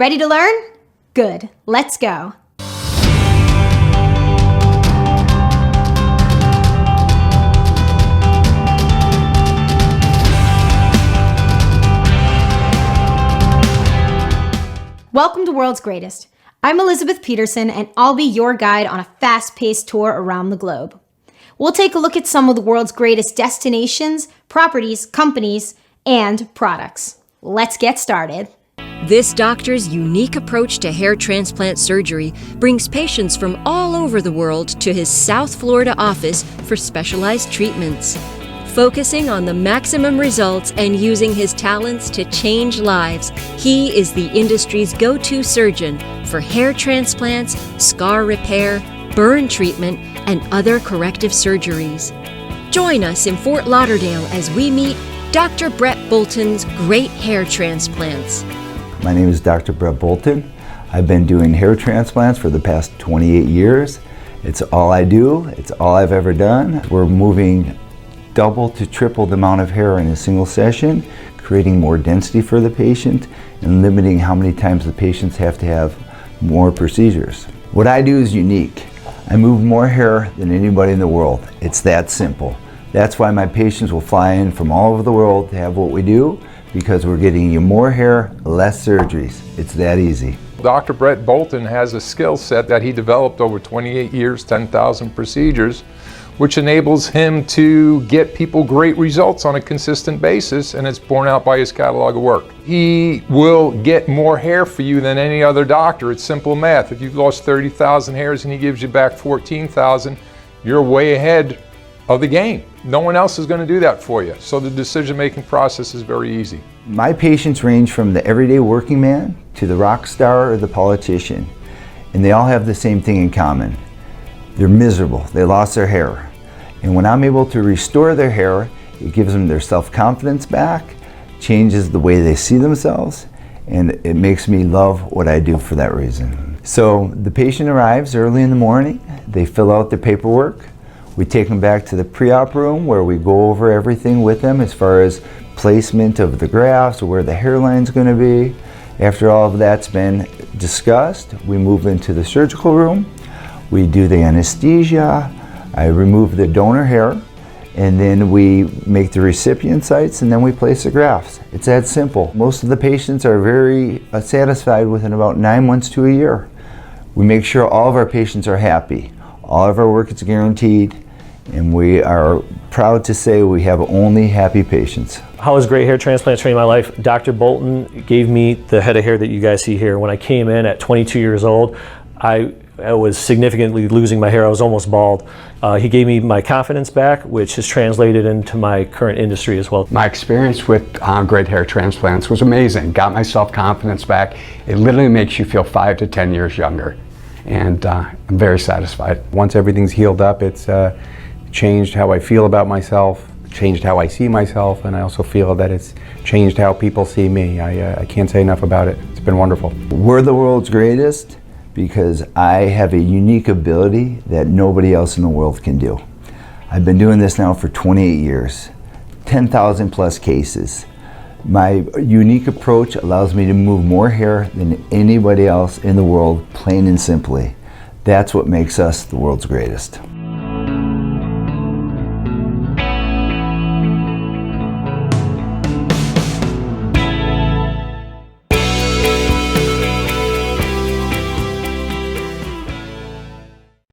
Ready to learn? Good. Let's go. Welcome to World's Greatest. I'm Elizabeth Peterson, and I'll be your guide on a fast-paced tour around the globe. We'll take a look at some of the world's greatest destinations, properties, companies, and products. Let's get started. This doctor's unique approach to hair transplant surgery brings patients from all over the world to his South Florida office for specialized treatments. Focusing on the maximum results and using his talents to change lives, he is the industry's go-to surgeon for hair transplants, scar repair, burn treatment, and other corrective surgeries. Join us in Fort Lauderdale as we meet Dr. Brett Bolton's Great Hair Transplants. My name is Dr. Brett Bolton. I've been doing hair transplants for the past 28 years. It's all I do. It's all I've ever done. We're moving double to triple the amount of hair in a single session, creating more density for the patient and limiting how many times the patients have to have more procedures. What I do is unique. I move more hair than anybody in the world. It's that simple. That's why my patients will fly in from all over the world to have what we do, because we're getting you more hair, less surgeries. It's that easy. Dr. Brett Bolton has a skill set that he developed over 28 years, 10,000 procedures, which enables him to get people great results on a consistent basis, and it's borne out by his catalog of work. He will get more hair for you than any other doctor. It's simple math. If you've lost 30,000 hairs and he gives you back 14,000, you're way ahead of the game. No one else is going to do that for you. So the decision-making process is very easy. My patients range from the everyday working man to the rock star or the politician, and they all have the same thing in common. They're miserable. They lost their hair. And when I'm able to restore their hair, it gives them their self-confidence back, changes the way they see themselves, and it makes me love what I do for that reason. So the patient arrives early in the morning, they fill out their paperwork, we take them back to the pre-op room where we go over everything with them as far as placement of the grafts or where the hairline's going to be. After all of that's been discussed, we move into the surgical room, we do the anesthesia, I remove the donor hair, and then we make the recipient sites, and then we place the grafts. It's that simple. Most of the patients are very satisfied within about 9 months to a year. We make sure all of our patients are happy. All of our work is guaranteed, and we are proud to say we have only happy patients. How has Great Hair Transplants changed my life? Dr. Bolton gave me the head of hair that you guys see here. When I came in at 22 years old, I was significantly losing my hair. I was almost bald. He gave me my confidence back, which has translated into my current industry as well. My experience with Great Hair Transplants was amazing. Got my self-confidence back. It literally makes you feel 5 to 10 years younger. And I'm very satisfied. Once everything's healed up, it's changed how I feel about myself, changed how I see myself, and I also feel that it's changed how people see me. I can't say enough about it. It's been wonderful. We're the world's greatest because I have a unique ability that nobody else in the world can do. I've been doing this now for 28 years, 10,000 plus cases. My unique approach allows me to move more hair than anybody else in the world, plain and simply. That's what makes us the world's greatest.